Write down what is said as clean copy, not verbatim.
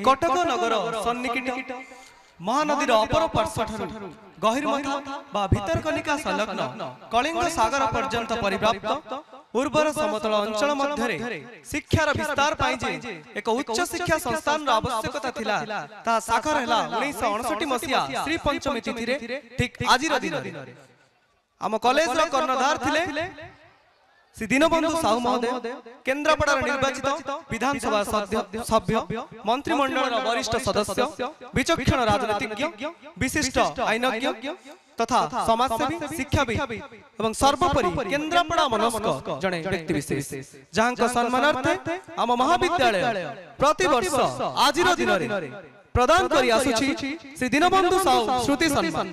कटक नगर सन्निकट महानदीर अपर पार्श्व गहिरमथा बा भितरकनिका संलग्न कलिंग सागर पर्यंत परिव्याप्त उर्वर समतल अंचल मध्य शिक्षार विस्तार एक उच्च शिक्षा संस्थान आवश्यकता थिला ता साकार हैला 1959 मसिया श्री पंचमी तिथि ठीक आजिर दिन आम कॉलेज रो कर्णधार थिले श्री दीनबंधु साहू महोदय केन्द्रापड़ा निर्वाचित विधानसभा सभ्य मंत्रिमंडल वरिष्ठ सदस्य विचक्षण राजनीतिज्ञ विशिष्ट आईनज्ञ तथा समाजसेवी शिक्षाविद एवं सर्वोपरि केन्द्रापड़ा मनस्क जड़े व्यक्ति विशेष जहां सम्मानार्थे आम महाविद्यालय प्रति वर्ष आजिर दिन प्रदान करी आसुछि श्री दीनबंधु साहू श्रुति सम्मान।